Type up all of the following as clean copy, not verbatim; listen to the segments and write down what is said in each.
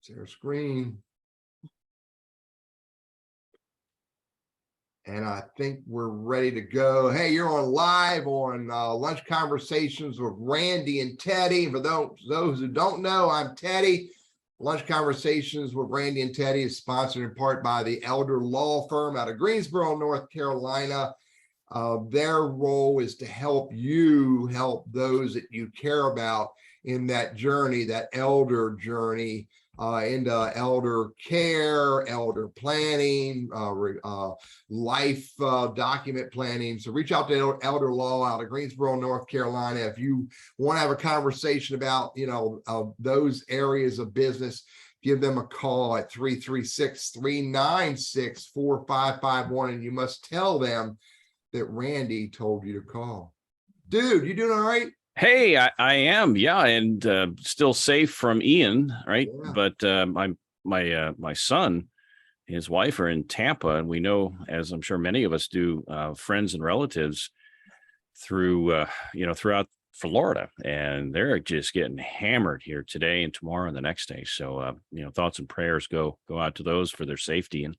Share screen. And I think we're ready to go. Hey, you're on live on Lunch Conversations with Randy and Teddy. For those who don't know, I'm Teddy. Lunch Conversations with Randy and Teddy is sponsored in part by the Elder Law Firm out of Greensboro, North Carolina. Their role is to help you help those that you care about in that journey, that elder journey, into elder care, elder planning, life document planning. So reach out to Elder Law out of Greensboro, North Carolina. If you want to have a conversation about, those areas of business, give them a call at 336-396-4551. And you must tell them that Randy told you to call. Dude, you doing all right? Hey, I am, yeah, and still safe from Ian, right? Yeah. But my son, his wife are in Tampa, and we know, as I'm sure many of us do, friends and relatives throughout Florida, and they're just getting hammered here today and tomorrow and the next day. So thoughts and prayers go out to those for their safety, and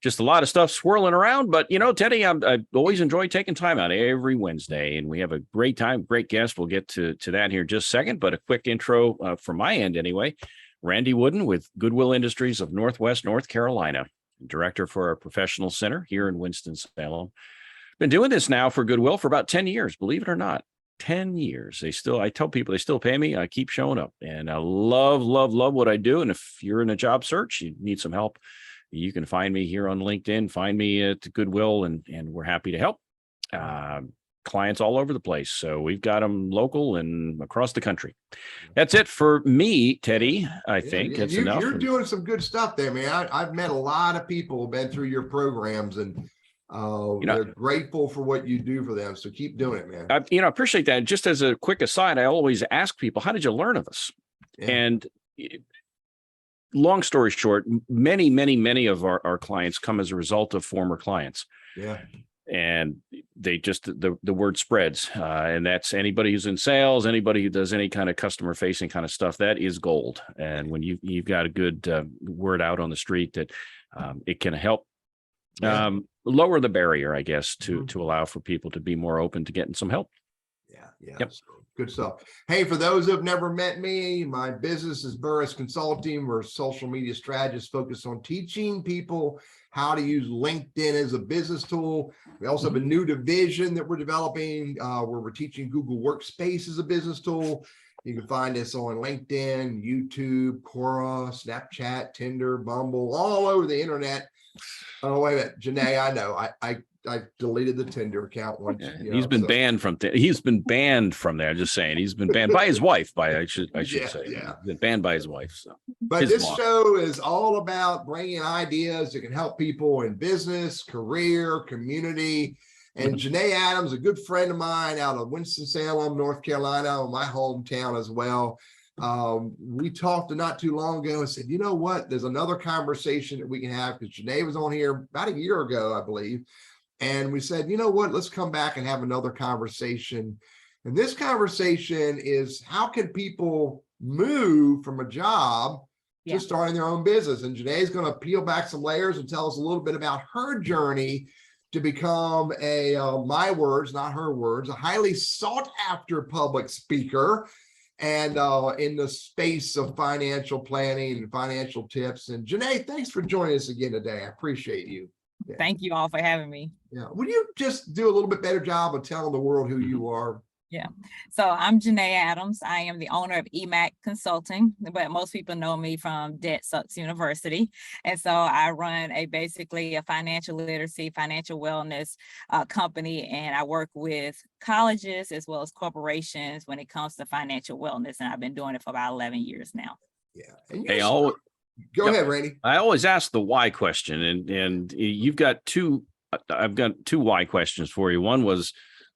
just a lot of stuff swirling around. But, Teddy, I always enjoy taking time out every Wednesday, and we have a great time, great guest. We'll get to that here in just a second, but a quick intro from my end anyway. Randy Wooden with Goodwill Industries of Northwest North Carolina, director for our professional center here in Winston-Salem. Been doing this now for Goodwill for about 10 years, believe it or not. 10 years. I tell people they still pay me. I keep showing up, and I love what I do. And if you're in a job search, you need some help, you can find me here on LinkedIn, find me at Goodwill, and we're happy to help clients all over the place. So we've got them local and across the country. That's it for me, Teddy. I think that's enough. You're doing some good stuff there, man. I've met a lot of people who've been through your programs, and they're grateful for what you do for them. So keep doing it, man. I appreciate that. Just as a quick aside, I always ask people, how did you learn of us? Yeah. And long story short, many of our clients come as a result of former clients. Yeah. And they just, the word spreads, and that's anybody who's in sales, anybody who does any kind of customer facing kind of stuff, that is gold. And when you've got a good word out on the street, that it can help lower the barrier, I guess, to allow for people to be more open to getting some help. Yeah. Yep. So good stuff. Hey, for those who have never met me, my business is Burriss Consulting. We're social media strategists focused on teaching people how to use LinkedIn as a business tool. We also have a new division that we're developing where we're teaching Google Workspace as a business tool. You can find us on LinkedIn, YouTube, Quora, Snapchat, Tinder, Bumble, all over the internet. Oh, wait a minute, JaNet, I know. I deleted the Tinder account once. He's been banned from he's been banned from there. Just saying, he's been banned by his wife. I should say, yeah, he's been banned by his wife. So, but this show is all about bringing ideas that can help people in business, career, community. And JaNet Adams, a good friend of mine out of Winston-Salem, North Carolina, my hometown as well. We talked not too long ago and said, you know what? There's another conversation that we can have, because JaNet was on here about a year ago, I believe. And we said, you know what, let's come back and have another conversation. And this conversation is, how can people move from a job to starting their own business? And JaNet is going to peel back some layers and tell us a little bit about her journey to become my words, not her words, a highly sought after public speaker, and in the space of financial planning and financial tips. And JaNet, thanks for joining us again today. I appreciate you. Yeah. Thank you all for having me. Yeah. Would you just do a little bit better job of telling the world who you are? Yeah. So I'm JaNet Adams. I am the owner of EMAC Consulting, but most people know me from Debt Sucks University. And so I run basically a financial literacy, financial wellness company, and I work with colleges as well as corporations when it comes to financial wellness. And I've been doing it for about 11 years now. Yeah. Go ahead, Randy. I always ask the why question, and you've got two. I've got two why questions for you. One was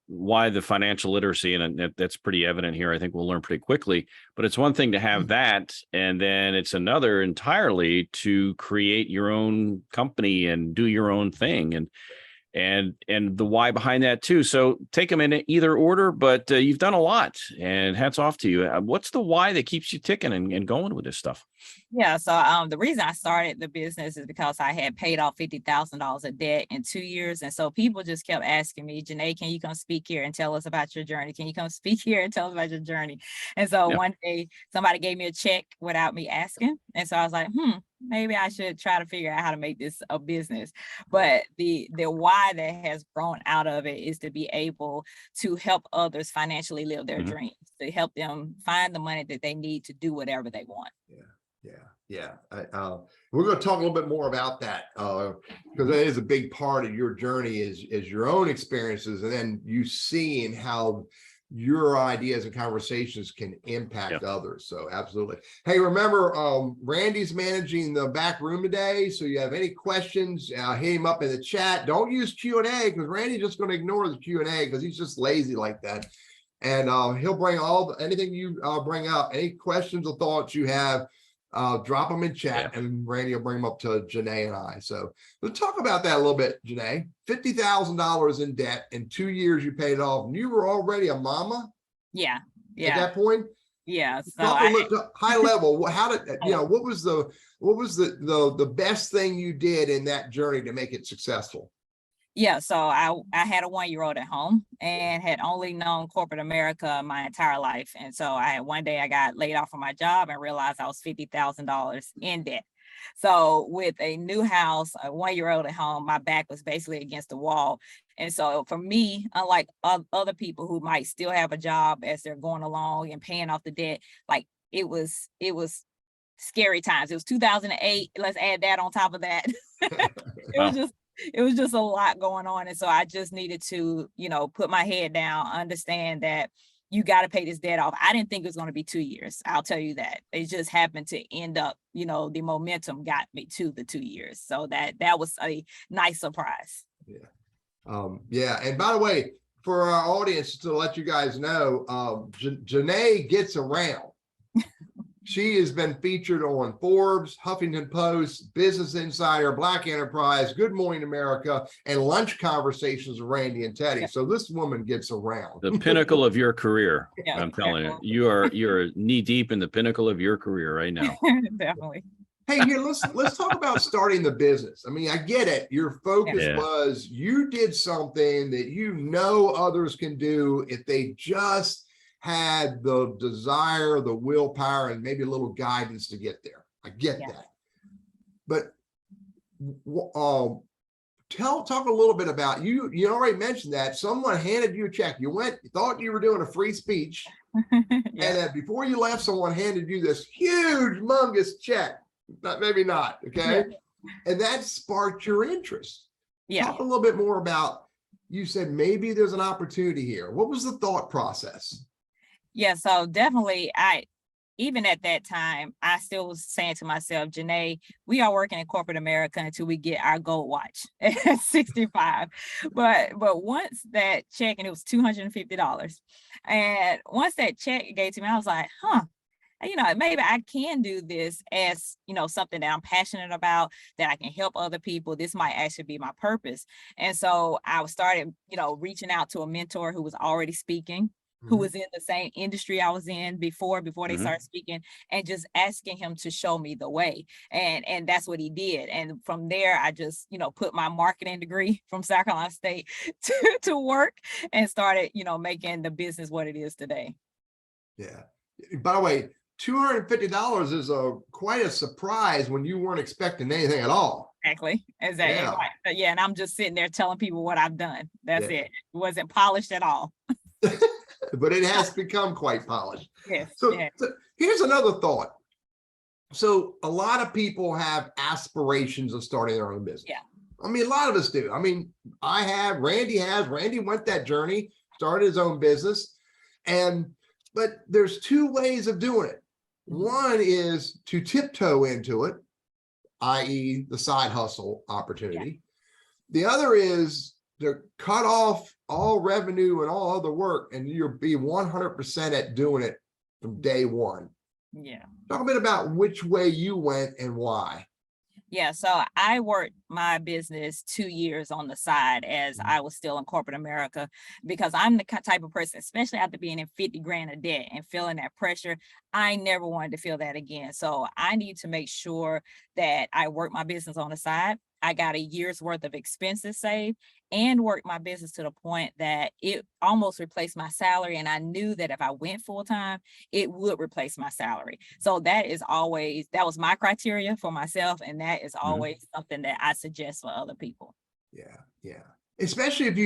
why the financial literacy, and that's pretty evident here. I think we'll learn pretty quickly. But it's one thing to have that, and then it's another entirely to create your own company and do your own thing, and the why behind that too. So take them in either order, but you've done a lot, and hats off to you. What's the why that keeps you ticking and going with this stuff? Yeah, so the reason I started the business is because I had paid off $50,000 of debt in 2 years. And so people just kept asking me, Janae, can you come speak here and tell us about your journey? Can you come speak here and tell us about your journey? And so one day somebody gave me a check without me asking. And so I was like, maybe I should try to figure out how to make this a business. But the why that has grown out of it is to be able to help others financially live their dreams, to help them find the money that they need to do whatever they want. Yeah. We're going to talk a little bit more about that because that is a big part of your journey is your own experiences, and then you seeing how your ideas and conversations can impact others. So absolutely. Hey, remember, Randy's managing the back room today. So you have any questions, hit him up in the chat. Don't use Q&A because Randy's just going to ignore the Q&A because he's just lazy like that. And he'll bring anything you bring up, any questions or thoughts you have, drop them in chat, and Randy will bring them up to Janae and I. So let's talk about that a little bit, Janae. $50,000 in debt in 2 years, you paid it off, and you were already a mama. Yeah. At that point. Yeah. So high level. How did what was the best thing you did in that journey to make it successful? Yeah, so I had a 1-year-old at home and had only known corporate America my entire life. And so one day I got laid off from my job and realized I was $50,000 in debt. So with a new house, a 1-year-old at home, my back was basically against the wall. And so for me, unlike other people who might still have a job as they're going along and paying off the debt, like it was scary times. It was 2008. Let's add that on top of that. It was just a lot going on. And so I just needed to, put my head down, understand that you got to pay this debt off. I didn't think it was going to be 2 years. I'll tell you that. It just happened to end up, the momentum got me to the 2 years. So that was a nice surprise. Yeah. And by the way, for our audience, to let you guys know, Janae gets around. She has been featured on Forbes, Huffington Post, Business Insider, Black Enterprise, Good Morning America, and Lunch Conversations with Randy and Teddy. So this woman gets around. The pinnacle of your career. I'm telling you, you're knee deep in the pinnacle of your career right now. Definitely. Hey, here, let's talk about starting the business. I mean, I get it. Your focus was you did something that others can do if they just had the desire, the willpower, and maybe a little guidance to get there. I get that. But talk a little bit about you already mentioned that someone handed you a check. You thought you were doing a free speech, and that before you left, someone handed you this huge, humongous check. Maybe not, okay? And that sparked your interest. Talk a little bit more about, you said maybe there's an opportunity here. What was the thought process? Yeah, so definitely, even at that time, I still was saying to myself, Janae, we are working in corporate America until we get our gold watch at 65. But once that check, and it was $250, and once that check gave to me, I was like, maybe I can do this as, something that I'm passionate about, that I can help other people. This might actually be my purpose. And so I started, reaching out to a mentor who was already speaking, who was in the same industry I was in before they started speaking, and just asking him to show me the way. And that's what he did. And from there, I just, put my marketing degree from South Carolina State to work and started, making the business what it is today. Yeah. By the way, $250 is quite a surprise when you weren't expecting anything at all. Exactly. Yeah. And I'm just sitting there telling people what I've done. That's it. It wasn't polished at all. But it has become quite polished. Yes. So here's another thought. So a lot of people have aspirations of starting their own business. Yeah. I mean, a lot of us do. I mean, Randy went that journey, started his own business. But there's two ways of doing it. One is to tiptoe into it, i.e. the side hustle opportunity. The other is to cut off all revenue and all other work, and you'll be 100% at doing it from day one. Yeah. Talk a bit about which way you went and why. Yeah, so I worked my business 2 years on the side as I was still in corporate America, because I'm the type of person, especially after being in 50 grand of debt and feeling that pressure, I never wanted to feel that again. So I need to make sure that I work my business on the side. I got a year's worth of expenses saved and work my business to the point that it almost replaced my salary. And I knew that if I went full time, it would replace my salary. So that was my criteria for myself. And that is always something that I suggest for other people. Yeah. Yeah. Especially if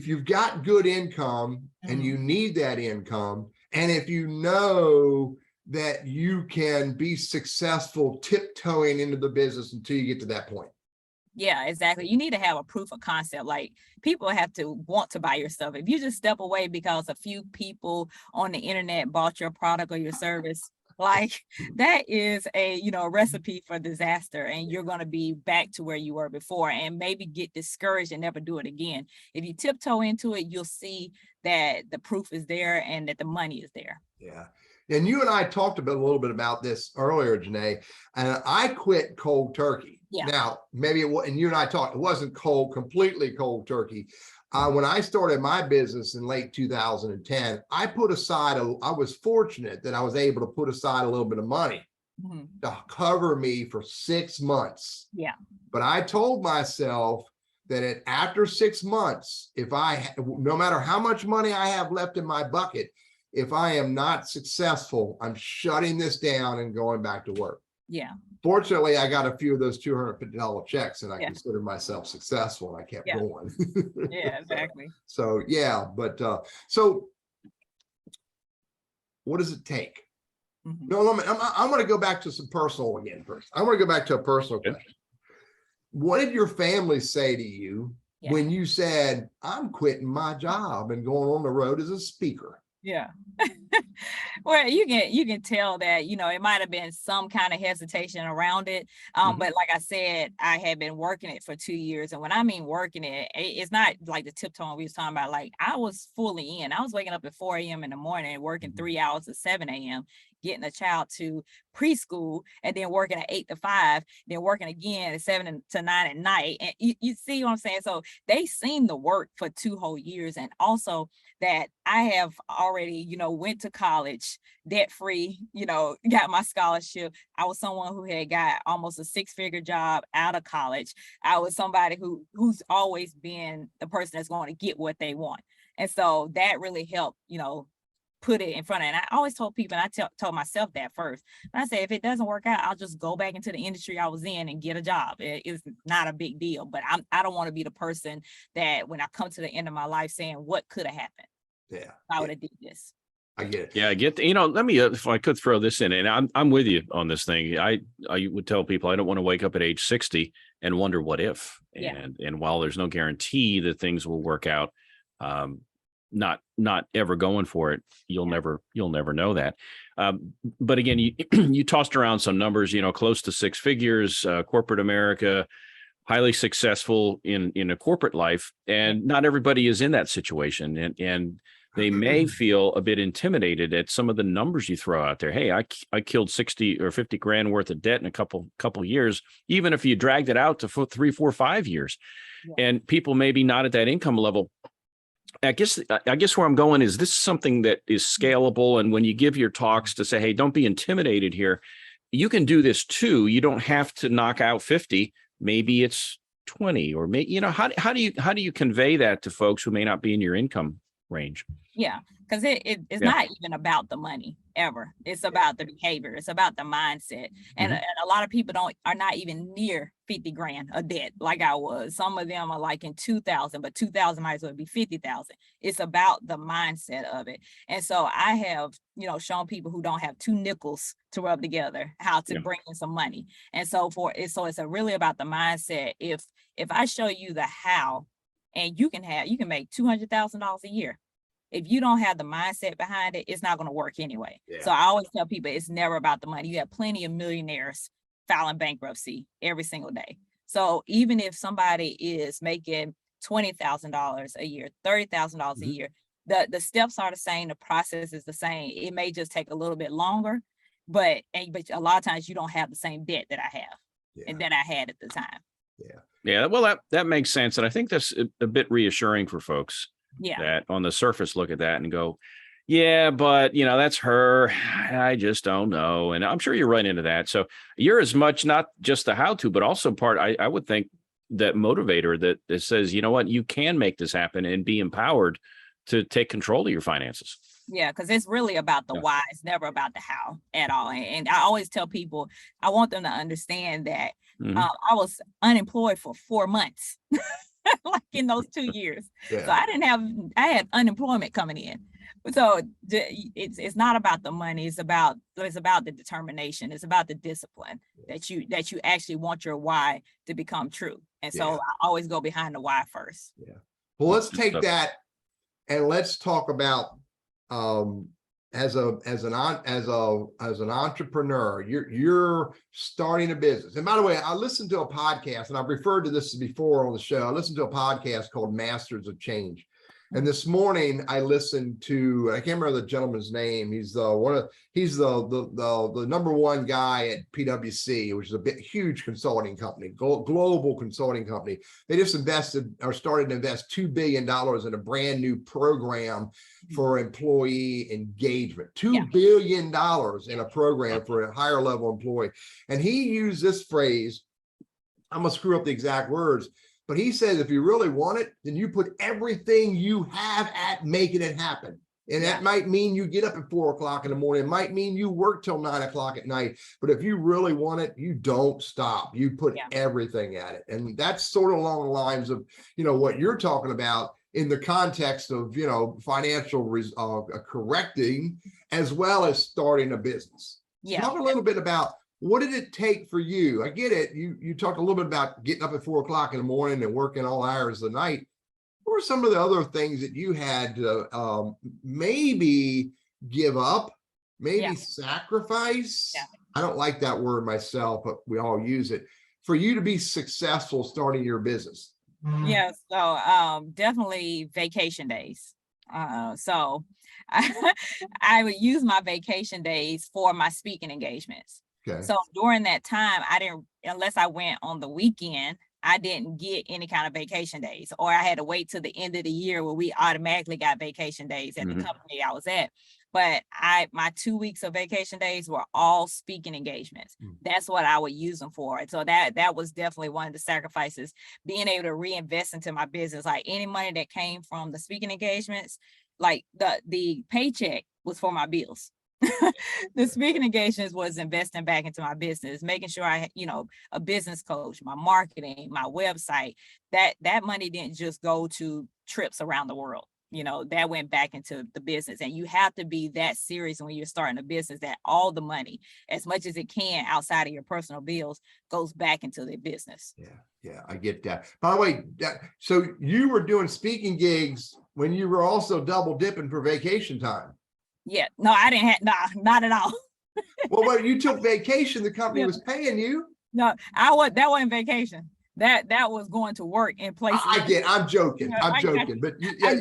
you've got good income and you need that income, and if you know that you can be successful tiptoeing into the business until you get to that point. Yeah, exactly. You need to have a proof of concept. Like, people have to want to buy your stuff. If you just step away because a few people on the internet bought your product or your service, like, that is a recipe for disaster, and you're going to be back to where you were before and maybe get discouraged and never do it again. If you tiptoe into it, you'll see that the proof is there and that the money is there. Yeah. And you and I talked a little bit about this earlier, JaNet, and I quit cold turkey. Yeah. Now, maybe and you and I talked, it wasn't completely cold turkey. When I started my business in late 2010, I was fortunate that I was able to put aside a little bit of money to cover me for 6 months. Yeah. But I told myself that after 6 months, no matter how much money I have left in my bucket, if I am not successful, I'm shutting this down and going back to work. Yeah. Fortunately, I got a few of those $250 checks, and I considered myself successful, and I kept going. Yeah, exactly. So yeah, but so what does it take? No, I'm going to go back to some personal again first. I want to go back to a personal question. What did your family say to you when you said, I'm quitting my job and going on the road as a speaker? Yeah. Well, you can tell that, it might have been some kind of hesitation around it. But like I said, I had been working it for 2 years. And when I mean working it, it's not like the tiptoeing we was talking about. Like, I was fully in. I was waking up at 4 a.m. in the morning, working 3 hours at 7 a.m., getting a child to preschool, and then working at 8 to 5, then working again at 7 to 9 at night. And you see what I'm saying? So they seen the work for 2 whole years. And also that I have already, went to college debt free, got my scholarship. I was someone who had got almost a 6-figure job out of college. I was somebody who's always been the person that's going to get what they want. And so that really helped, put it in front of. And I always told people, and I told myself that first. And I say, if it doesn't work out, I'll just go back into the industry I was in and get a job. It's not a big deal. But I don't want to be the person that when I come to the end of my life saying, what could have happened? Yeah, I would have did this. I get it. Yeah, I get. Let me, if I could throw this in, and I'm with you on this thing. I would tell people I don't want to wake up at age 60 and wonder what if. And while there's no guarantee that things will work out, not ever going for it, you'll never know that. But again, you tossed around some numbers, close to 6 figures, corporate America, highly successful in a corporate life, and not everybody is in that situation, and they may feel a bit intimidated at some of the numbers you throw out there. Hey, I killed 60 or 50 grand worth of debt in a couple years, even if you dragged it out to 3, 4, 5 years. And people maybe not at that income level. I guess where I'm going is, this is something that is scalable. And when you give your talks to say, hey, don't be intimidated here, you can do this too. You don't have to knock out 50. Maybe it's 20, or maybe, how do you convey that to folks who may not be in your income range? Yeah, because it's not even about the money ever. It's about the behavior. It's about the mindset. And a lot of people are not even near 50 grand of debt like I was. Some of them are like in 2,000, but 2,000 might as well be 50,000. It's about the mindset of it. And so I have, shown people who don't have 2 nickels to rub together how to bring in some money. And so it's really about the mindset. If I show you the how, and you can make $200,000 a year. If you don't have the mindset behind it, it's not going to work anyway. Yeah. So I always tell people, it's never about the money. You have plenty of millionaires filing bankruptcy every single day. So even if somebody is making $20,000 a year, $30,000 a year, the steps are the same. The process is the same. It may just take a little bit longer, but a lot of times you don't have the same debt that I have Yeah. and that I had at the time. Yeah, well, that makes sense. And I think that's a bit reassuring for folks Yeah. that on the surface look at that and go, yeah, but that's her. I just don't know. And I'm sure you run into that. So you're as much not just the how to, but also part, I would think, that motivator that says, you know what, you can make this happen and be empowered to take control of your finances. Yeah, because it's really about the why. It's never about the how at all. And I always tell people, I want them to understand that I was unemployed for 4 months, like in those 2 years. Yeah. So I had unemployment coming in. So it's not about the money. It's about the determination. It's about the discipline that you actually want your why to become true. And so I always go behind the why first. Yeah. Well, let's take that and let's talk about as an entrepreneur, you're starting a business. And by the way, I listened to a podcast, and I've referred to this before on the show. I listened to a podcast called Masters of Change. And this morning I listened to, I can't remember the gentleman's name. He's the number one guy at PwC, which is a huge consulting company, global consulting company. They just started to invest $2 billion in a brand new program for employee engagement. $2 billion in a program for a higher level employee. And he used this phrase, I'm gonna screw up the exact words, but he says, if you really want it, then you put everything you have at making it happen. And that might mean you get up at 4 o'clock in the morning. It might mean you work till 9 o'clock at night. But if you really want it, you don't stop. You put everything at it. And that's sort of along the lines of, what you're talking about in the context of, financial correcting, as well as starting a business. Yeah. Talk a little bit about, what did it take for you? I get it. You talked a little bit about getting up at 4 o'clock in the morning and working all hours of the night. What were some of the other things that you had to maybe give up, maybe sacrifice? Yeah. I don't like that word myself, but we all use it, for you to be successful starting your business? Yeah, so definitely vacation days. So I would use my vacation days for my speaking engagements. Okay. So during that time, unless I went on the weekend, I didn't get any kind of vacation days, or I had to wait till the end of the year where we automatically got vacation days at the company I was at. But my 2 weeks of vacation days were all speaking engagements. That's what I would use them for. And so that was definitely one of the sacrifices, being able to reinvest into my business. Like any money that came from the speaking engagements, like the paycheck was for my bills. The speaking engagements was investing back into my business, making sure I had, a business coach, my marketing, my website. That money didn't just go to trips around the world. That went back into the business. And you have to be that serious when you're starting a business, that all the money, as much as it can outside of your personal bills, goes back into the business. Yeah, I get that. By the way, so you were doing speaking gigs when you were also double dipping for vacation time. Yeah, no, I didn't have, not at all. Well, when you took vacation, the company was paying you. No, that wasn't vacation. That was going to work in places. I'm joking. I'm joking, but I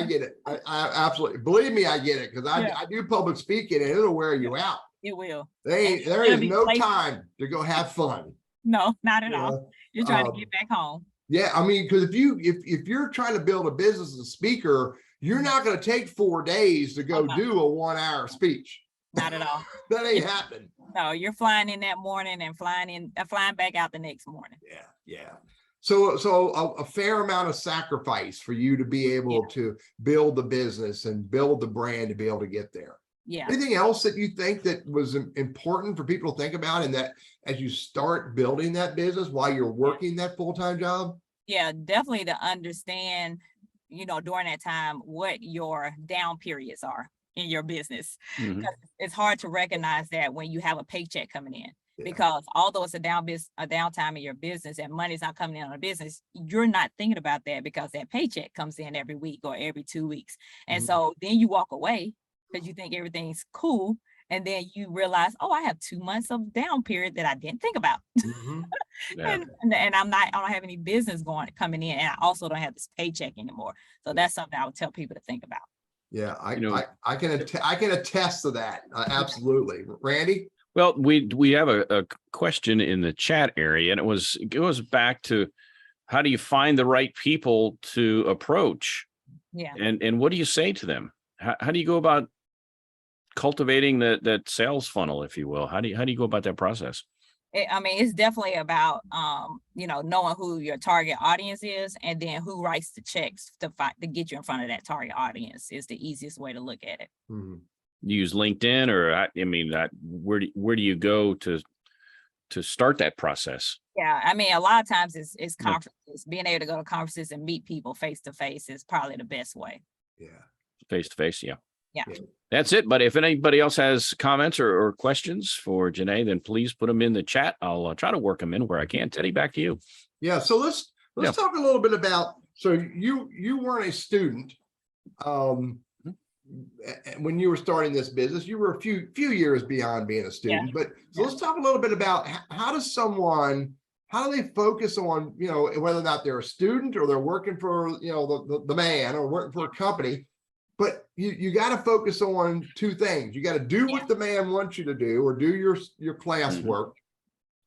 get it. I absolutely, believe me, I get it, because I do public speaking, and it'll wear you out. It will. There is no time to go have fun. No, not at all. You're trying to get back home. Yeah, I mean, because if you're trying to build a business as a speaker, you're not going to take 4 days to go do a 1 hour speech. Not at all. That ain't happening. No, you're flying in that morning and flying back out the next morning. Yeah. So a fair amount of sacrifice for you to be able to build the business and build the brand to be able to get there. Yeah. Anything else that you think that was important for people to think about, and that as you start building that business while you're working that full-time job? Yeah, definitely to understand, during that time, what your down periods are in your business. Because it's hard to recognize that when you have a paycheck coming in, because although it's a downtime in your business and money's not coming in on a business, you're not thinking about that because that paycheck comes in every week or every 2 weeks. And so then you walk away because you think everything's cool. And then you realize, I have 2 months of down period that I didn't think about. And I don't have any business coming in, and I also don't have this paycheck anymore. So that's something I would tell people to think about. Yeah, I can attest to that. Absolutely. Randy? Well, we have a question in the chat area, and it goes back to how do you find the right people to approach? Yeah. And what do you say to them? How do you go about cultivating that sales funnel, if you will? How do you go about that process? I mean, it's definitely about, knowing who your target audience is, and then who writes the checks to get you in front of that target audience is the easiest way to look at it. Mhm. You use LinkedIn, or where do you go to start that process? Yeah, I mean, a lot of times it's Yeah. conferences. Being able to go to conferences and meet people face to face is probably the best way. Yeah. Face to face, yeah. Yeah. That's it. But if anybody else has comments or questions for JaNet, then please put them in the chat. I'll try to work them in where I can. Teddy, back to you. Yeah. So let's Yeah. talk a little bit about, so you weren't a student when you were starting this business. You were a few years beyond being a student, but so let's talk a little bit about how do they focus on, whether or not they're a student or they're working for, the man or working for a company, but you got to focus on two things. You got to do what the man wants you to do, or do your class work,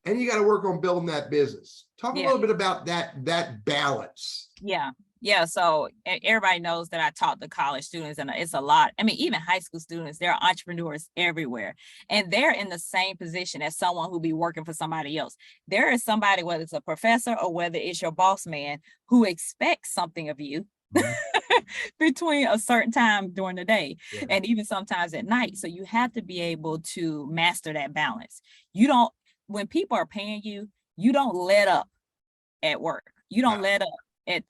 and you got to work on building that business. Talk a little bit about that balance. Yeah. So everybody knows that I talk to college students, and it's a lot. I mean, even high school students, there are entrepreneurs everywhere, and they're in the same position as someone who be working for somebody else. There is somebody, whether it's a professor or whether it's your boss man, who expects something of you between a certain time during the day and even sometimes at night. So you have to be able to master that balance. When people are paying you, you don't let up at work. You don't let up at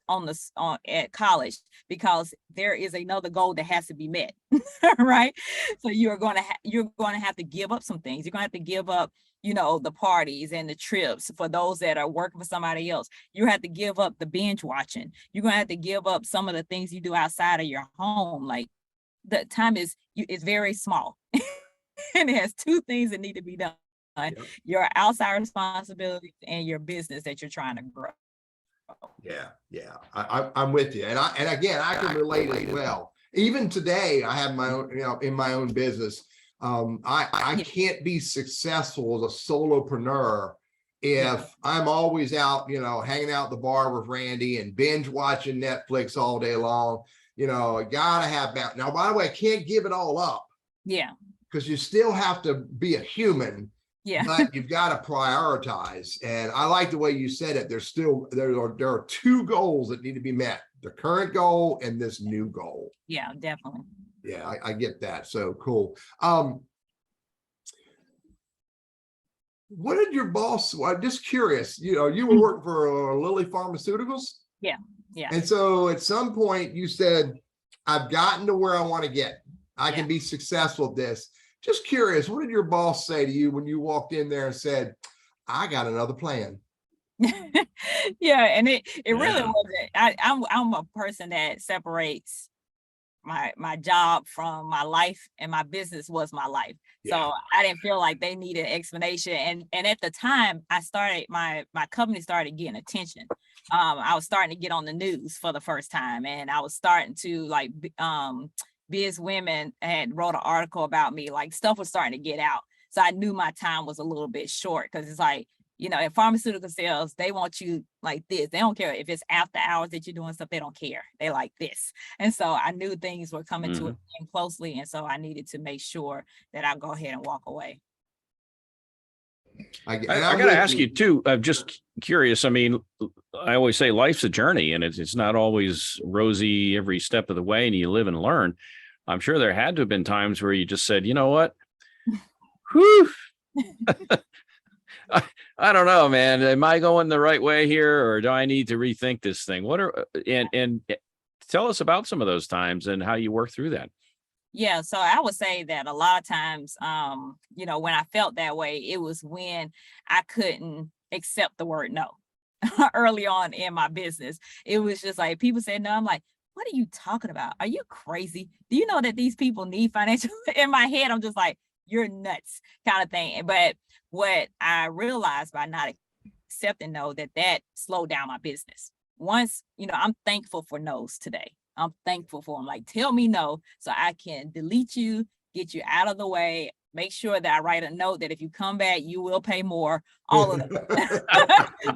college, because there is another goal that has to be met. Right. So you're going to have to give up some things. You're going to have to give up, the parties and the trips for those that are working for somebody else. You have to give up the binge watching. You're going to have to give up some of the things you do outside of your home. Like, the time is very small and it has two things that need to be done. Your outside responsibilities and your business that you're trying to grow. Yeah. I'm with you. And again, I can relate as well. Even today, I have my own, in my own business. I can't be successful as a solopreneur if I'm always out, hanging out at the bar with Randy and binge watching Netflix all day long. I gotta have that. Now, by the way, I can't give it all up. Yeah. Because you still have to be a human. Yeah. But you've got to prioritize. And I like the way you said it. There are two goals that need to be met: the current goal and this new goal. Yeah, definitely. Yeah, I get that. So cool. What did your boss, I'm just curious, you were working for Lilly Pharmaceuticals? Yeah. And so at some point you said, I've gotten to where I want to get. I can be successful at this. Just curious, what did your boss say to you when you walked in there and said, I got another plan? Yeah, and it really wasn't. I'm a person that separates my job from my life, and my business was my life. So I didn't feel like they needed explanation. And at the time I started, my company started getting attention. I was starting to get on the news for the first time, and I was starting to Biz Women had wrote an article about me. Like, stuff was starting to get out. So I knew my time was a little bit short, because it's like, in pharmaceutical sales, they want you like this. They don't care if it's after hours that you're doing stuff. They don't care. They like this. And so I knew things were coming to it closely. And so I needed to make sure that I go ahead and walk away. I got to ask you too. I'm just curious. I mean, I always say life's a journey, and it's not always rosy every step of the way, and you live and learn. I'm sure there had to have been times where you just said, you know what? Whew. I don't know, man. Am I going the right way here, or do I need to rethink this thing? And tell us about some of those times and how you work through that. Yeah, so I would say that a lot of times, when I felt that way, it was when I couldn't accept the word no. Early on in my business, it was just like, people said no. I'm like, what are you talking about? Are you crazy? Do you know that these people need financial? In my head, I'm just like, you're nuts, kind of thing. But what I realized by not accepting no, that slowed down my business. Once, I'm thankful for no's today. I'm thankful for them. Like, tell me no so I can delete you, get you out of the way, make sure that I write a note that if you come back, you will pay more, all of it.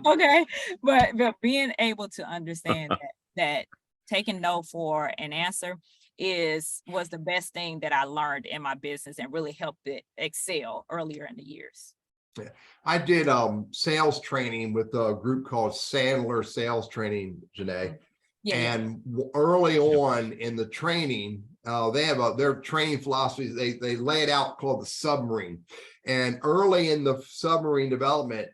Okay. But being able to understand that taking no for an answer was the best thing that I learned in my business and really helped it excel earlier in the years. Yeah. I did sales training with a group called Sandler Sales Training, JaNet. Yeah. And early on in the training, they have their training philosophies. They lay it out called the submarine. And early in the submarine development,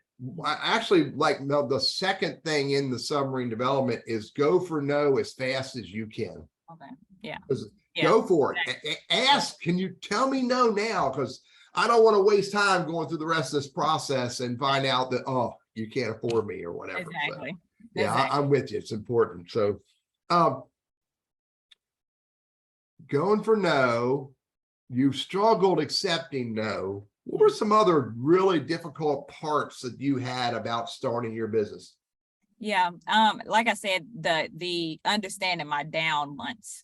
I actually like the second thing in the submarine development is go for no as fast as you can. Okay. Yeah. Go for it. Ask, can you tell me no now? Because I don't want to waste time going through the rest of this process and find out that, oh, you can't afford me or whatever. Exactly. So, yeah, I'm with you. It's important. So going for no, you struggled accepting no. What were some other really difficult parts that you had about starting your business? Yeah. Like I said, the understanding my down months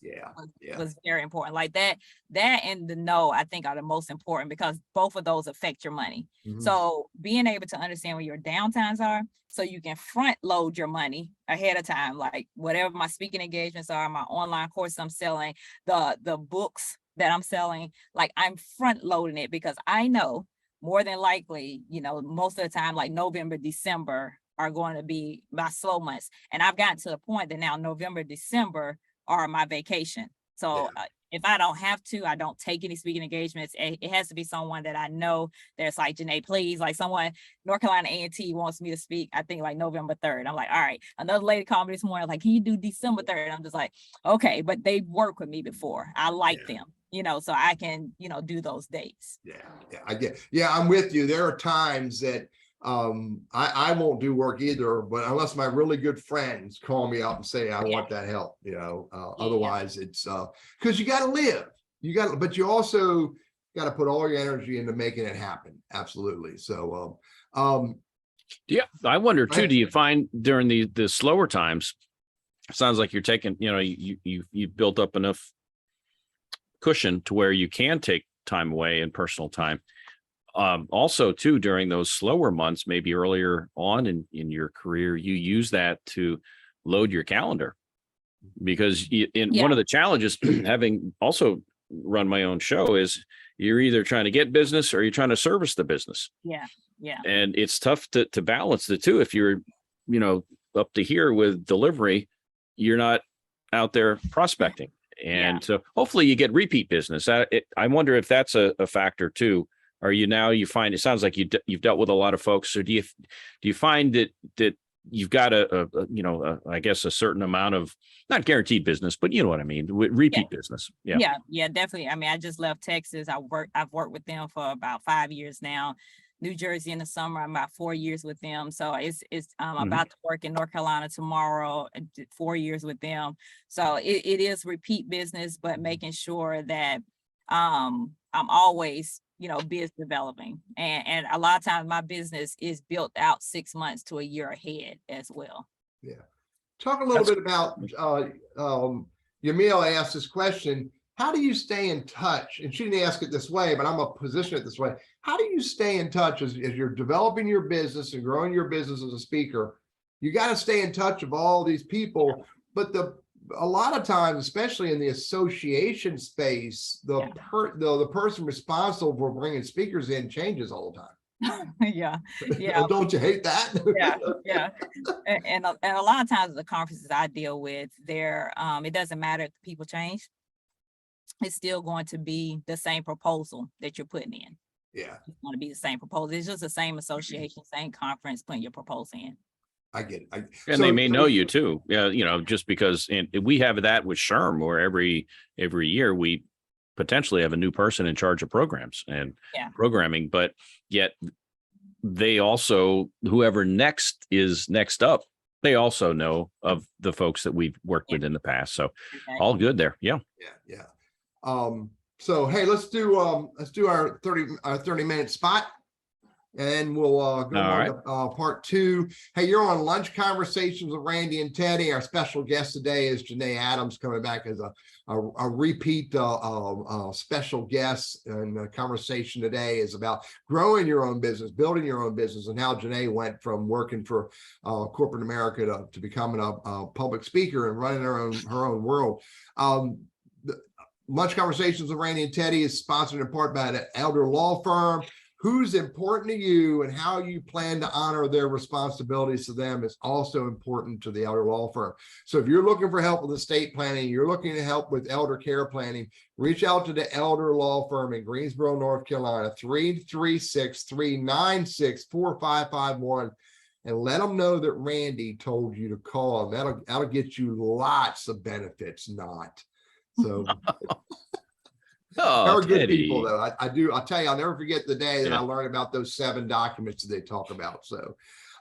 was very important. Like that and the no, I think, are the most important because both of those affect your money. Mm-hmm. So being able to understand where your downtimes are, so you can front load your money ahead of time, like whatever my speaking engagements are, my online course I'm selling, the books that I'm selling, like I'm front loading it because I know more than likely, most of the time, like November, December are going to be my slow months. And I've gotten to the point that now November, December are my vacation. So if I don't have to, I don't take any speaking engagements. It has to be someone that I know that's like, JaNet, please, like someone, North Carolina A&T wants me to speak, I think like November 3rd. I'm like, all right. Another lady called me this morning, like, can you do December 3rd? I'm just like, okay, but they've worked with me before. I like them, so I can, do those dates. I get, I'm with you. There are times that I won't do work either, but unless my really good friends call me out and say I want that help, otherwise it's because you got to live, but you also got to put all your energy into making it happen. Absolutely. So I wonder too, do you find during the slower times, it sounds like you're taking, you've built up enough cushion to where you can take time away and personal time. Also too, during those slower months, maybe earlier on in your career, you use that to load your calendar, because one of the challenges having also run my own show is you're either trying to get business or you're trying to service the business. And it's tough to balance the two. If you're, up to here with delivery, you're not out there prospecting. And so hopefully you get repeat business. I wonder if that's a factor too. Are you find, it sounds like you've dealt with a lot of folks. So do you find that you've got I guess a certain amount of not guaranteed business, but you know what I mean, repeat business. Yeah, definitely. I mean, I just left Texas. I've worked with them for about 5 years now. New Jersey in the summer, I'm about 4 years with them. So it's about to work in North Carolina tomorrow, 4 years with them. So it is repeat business, but making sure that I'm always business developing. And a lot of times my business is built out 6 months to a year ahead as well. Yeah. Talk a little bit about, Yamil asked this question, how do you stay in touch? And she didn't ask it this way, but I'm going to position it this way. How do you stay in touch as you're developing your business and growing your business as a speaker? You got to stay in touch with all these people, but a lot of times, especially in the association space, the person responsible for bringing speakers in changes all the time. Don't you hate that? And a lot of times the conferences I deal with, it doesn't matter if people change. It's still going to be the same proposal that you're putting in. It's going to be the same proposal. It's just the same association, same conference, putting your proposal in. I get it. And they may know you too. Just because, and we have that with SHRM, where every year we potentially have a new person in charge of programs and programming, but yet they also, whoever next up, they also know of the folks that we've worked with in the past. So all good there. Yeah. So, hey, let's do our 30-minute spot. and then we'll go All on right. to part 2. Hey, you're on Lunch Conversations with Randy and Teddy. Our special guest today is JaNet Adams, coming back as a repeat special guest. And the conversation today is about growing your own business, building your own business, and how JaNet went from working for corporate America to becoming a public speaker and running her own world. Lunch Conversations with Randy and Teddy is sponsored in part by the Elder Law Firm. Who's important to you and how you plan to honor their responsibilities to them is also important to the Elder Law Firm. So if you're looking for help with estate planning, you're looking to help with elder care planning, reach out to the Elder Law Firm in Greensboro, North Carolina, 336-396-4551, and let them know that Randy told you to call them. That'll get you lots of benefits, not. So Oh, they're good Teddy. people, though. I'll tell you, I'll never forget the day that Yeah. I learned about those 7 documents that they talk about. So,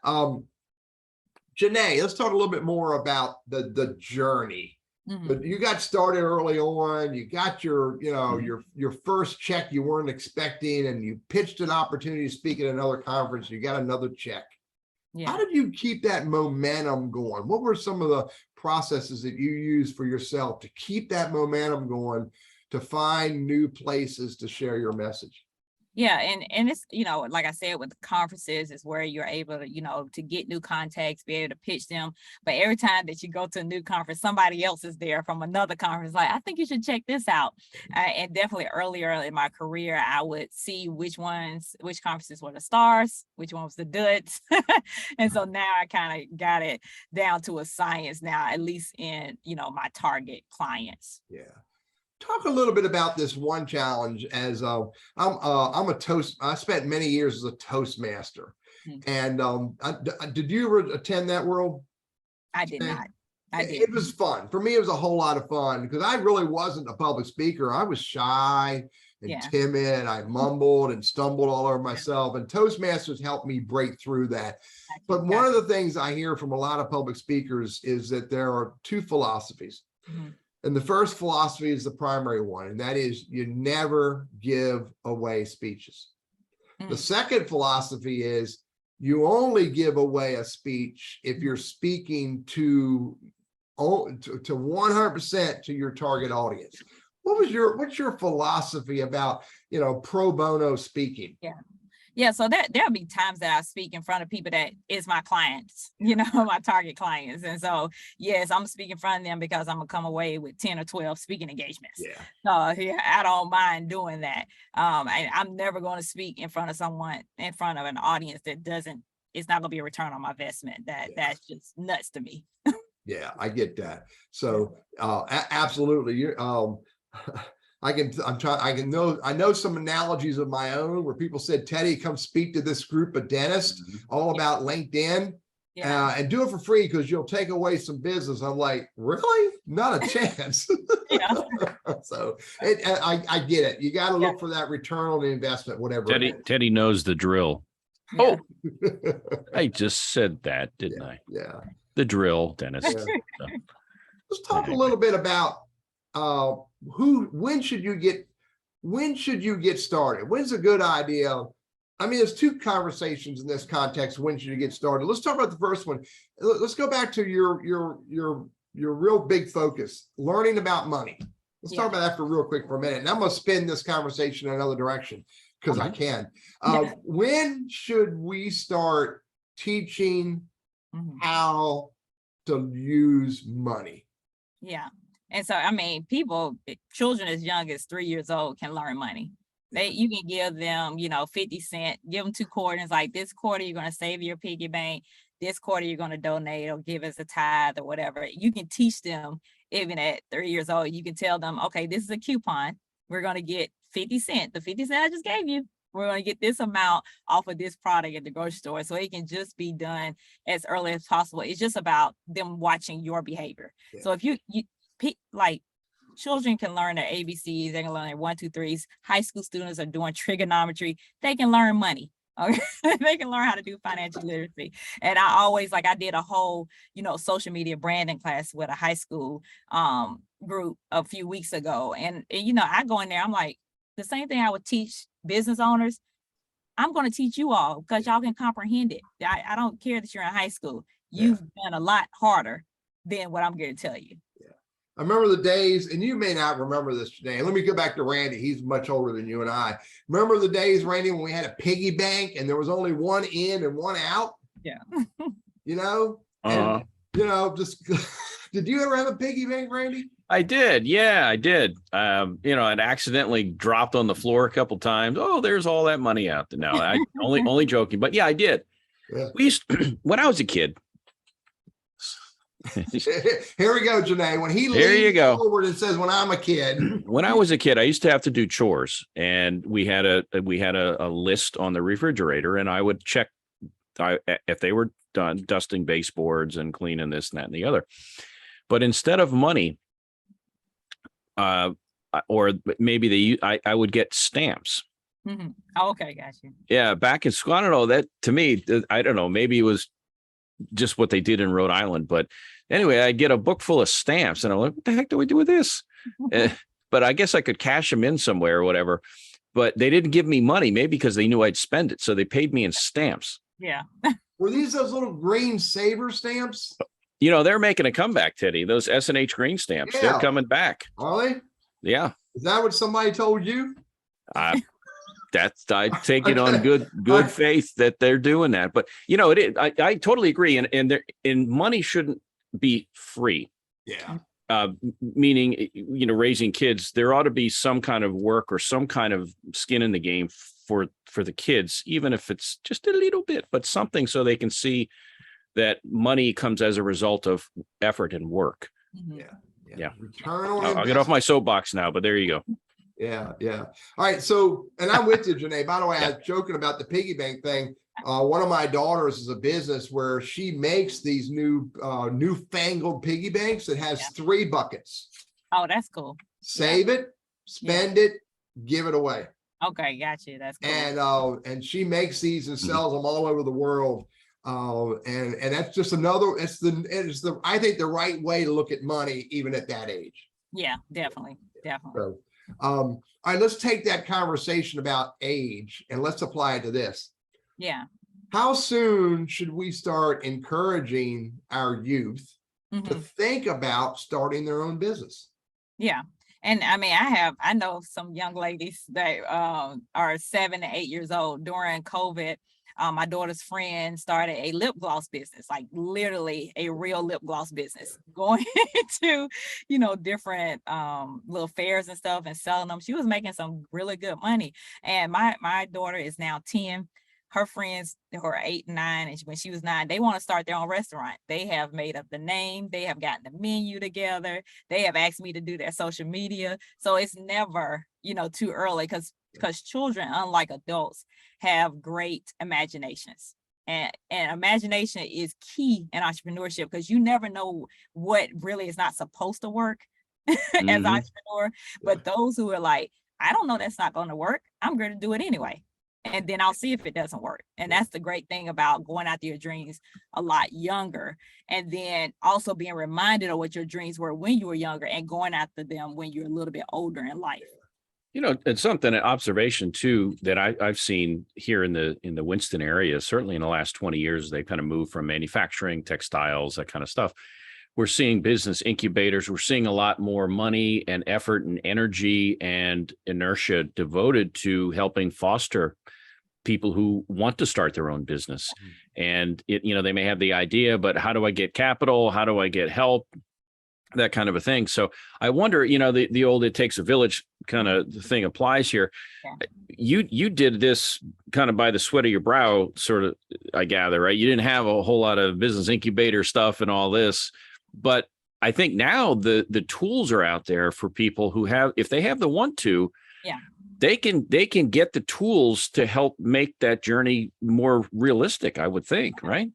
JaNet, let's talk a little bit more about the journey. Mhm. But you got started early on. You got your, Mhm. your first check you weren't expecting, and you pitched an opportunity to speak at another conference. You got another check. Yeah. How did you keep that momentum going? What were some of the processes that you used for yourself to keep that momentum going, to find new places to share your message? Yeah, and it's, like I said, with the conferences is where you're able to, to get new contacts, be able to pitch them. But every time that you go to a new conference, somebody else is there from another conference, like, I think you should check this out. And definitely earlier in my career, I would see which conferences were the stars, which one was the duds. And so now I kind of got it down to a science now, at least in, my target clients. Yeah. Talk a little bit about this one challenge. As I'm a I spent many years as a Toastmaster. And did you ever attend that world? I did not. It was fun. For me, it was a whole lot of fun because I really wasn't a public speaker. I was shy and timid. I mumbled and stumbled all over myself, and Toastmasters helped me break through that. But one of the things I hear from a lot of public speakers is that there are 2 philosophies. And the first philosophy is the primary one, and that is you never give away speeches. The second philosophy is you only give away a speech if you're speaking to 100% to your target audience. What's your philosophy about, pro bono speaking? Yeah, so there'll be times that I speak in front of people that is my clients, my target clients. And so, yes, I'm speaking in front of them because I'm gonna come away with 10 or 12 speaking engagements. Yeah. So yeah, I don't mind doing that. And I'm never going to speak in front of an audience that it's not gonna be a return on my investment. That's just nuts to me. Yeah, I get that. So absolutely. I know some analogies of my own where people said, Teddy, come speak to this group of dentists all about LinkedIn and do it for free because you'll take away some business. I'm like, really? Not a chance. So I get it. You got to look for that return on the investment, whatever. Teddy knows the drill. Yeah. Oh, I just said that, didn't I? Yeah. The drill, Dennis. Yeah. Let's talk a little bit about when should you get started? When's a good idea? I mean, there's 2 conversations in this context. When should you get started? Let's talk about the first one. Let's go back to your real big focus, learning about money. Let's talk about that real quick for a minute. And I'm going to spin this conversation in another direction because I can. When should we start teaching how to use money? Yeah. And so, I mean, children as young as 3 years old can learn money. You can give them, 50 cents, give them 2 quarters, like this quarter, you're going to save your piggy bank. This quarter, you're going to donate or give as a tithe or whatever. You can teach them even at 3 years old. You can tell them, okay, this is a coupon. We're going to get 50 cents. The 50 cents I just gave you, we're going to get this amount off of this product at the grocery store. So it can just be done as early as possible. It's just about them watching your behavior. Yeah. So if you like, children can learn their ABCs, they can learn their 1, 2, 3s. High school students are doing trigonometry. They can learn money. Okay, they can learn how to do financial literacy. And I did a whole, social media branding class with a high school group a few weeks ago. And I go in there, I'm like, the same thing I would teach business owners, I'm going to teach you all because y'all can comprehend it. I don't care that you're in high school. You've done a lot harder than what I'm going to tell you. I remember the days, and you may not remember this today. Let me go back to Randy. He's much older than you and I. Remember the days, Randy, when we had a piggy bank and there was only one in and one out? Yeah. You know? And, you know, just did you ever have a piggy bank, Randy? I did. Yeah, I did. You know, I'd accidentally dropped on the floor a couple times. Oh, there's all that money out there. No, I only joking, but yeah, I did. Yeah. We used when I was a kid. Here we go, JaNet. When he leans forward and says, "When I'm a kid," when I was a kid, I used to have to do chores, and we had a list on the refrigerator, and I would check if they were done dusting baseboards and cleaning this and that and the other. But instead of money, or maybe I would get stamps. Mm-hmm. Oh, okay, got you. Yeah, back in school, I don't know, that to me, I don't know, maybe it was just what they did in Rhode Island, but anyway, I get a book full of stamps, and I'm like, what the heck do we do with this? But I guess I could cash them in somewhere or whatever. But they didn't give me money, maybe because they knew I'd spend it, so they paid me in stamps. Yeah. Were these those little green saver stamps? You know, they're making a comeback, Teddy. Those S&H green stamps, they're coming back. Are they? Yeah. Is that what somebody told you? I take it on good faith that they're doing that. But you know, I totally agree. And money shouldn't be free. Yeah. Meaning, you know, raising kids, there ought to be some kind of work or some kind of skin in the game for the kids, even if it's just a little bit, but something so they can see that money comes as a result of effort and work. Mm-hmm. Yeah. Return on I'll get off my soapbox now, but there you go. Yeah. All right. So, and I'm with you, JaNet. By the way, I was joking about the piggy bank thing. One of my daughters is a business where she makes these newfangled piggy banks that has 3 buckets. Oh, that's cool. Save it, spend it, give it away. Okay, got you. That's cool. And she makes these and sells them all over the world. And that's just another. It's the I think the right way to look at money, even at that age. Yeah, definitely. So, all right, let's take that conversation about age and let's apply it to this. Yeah. How soon should we start encouraging our youth to think about starting their own business? Yeah. And I mean, I know some young ladies that are 7 to 8 years old. During COVID, my daughter's friend started a lip gloss business, like literally a real lip gloss business, going to, you know, different little fairs and stuff and selling them. She was making some really good money. And my daughter is now 10. Her friends who are 8 and 9, and when she was 9, they want to start their own restaurant. They have made up the name. They have gotten the menu together. They have asked me to do their social media. So it's never, you know, too early because children, unlike adults, have great imaginations. And imagination is key in entrepreneurship because you never know what really is not supposed to work as an entrepreneur. But those who are like, I don't know, that's not going to work. I'm going to do it anyway. And then I'll see if it doesn't work. And that's the great thing about going after your dreams a lot younger. And then also being reminded of what your dreams were when you were younger and going after them when you're a little bit older in life. You know, it's an observation too that I've seen here in the Winston area, certainly in the last 20 years, they kind of moved from manufacturing, textiles, that kind of stuff. We're seeing business incubators. We're seeing a lot more money and effort and energy and inertia devoted to helping foster people who want to start their own business. And they may have the idea, but how do I get capital? How do I get help? That kind of a thing. So I wonder, the old "it takes a village" kind of thing applies here. Yeah. You did this kind of by the sweat of your brow, sort of, I gather, right? You didn't have a whole lot of business incubator stuff and all this, but I think now the tools are out there for people who have, if they have the want to, they can get the tools to help make that journey more realistic, I would think, right?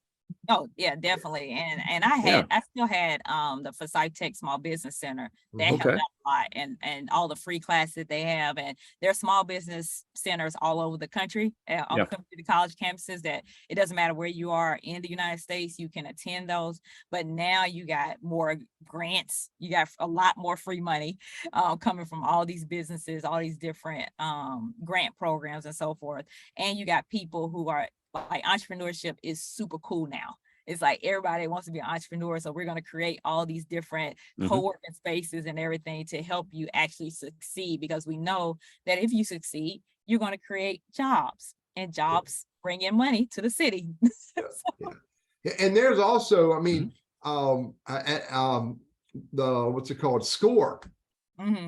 Oh, yeah, definitely. And I still had the Forsyth Tech Small Business Center that helped Okay. out a lot, and all the free classes that they have, and there's small business centers all over the country on Yeah. community college campuses that it doesn't matter where you are in the United States, you can attend those. But now you got more grants, you got a lot more free money coming from all these businesses, all these different grant programs and so forth. And you got people who are like, entrepreneurship is super cool now. It's like everybody wants to be an entrepreneur. So we're going to create all these different co-working spaces and everything to help you actually succeed, because we know that if you succeed, you're going to create jobs, and jobs bring in money to the city. Yeah. And there's also, I Mhm. mean, the, what's it called? SCORE.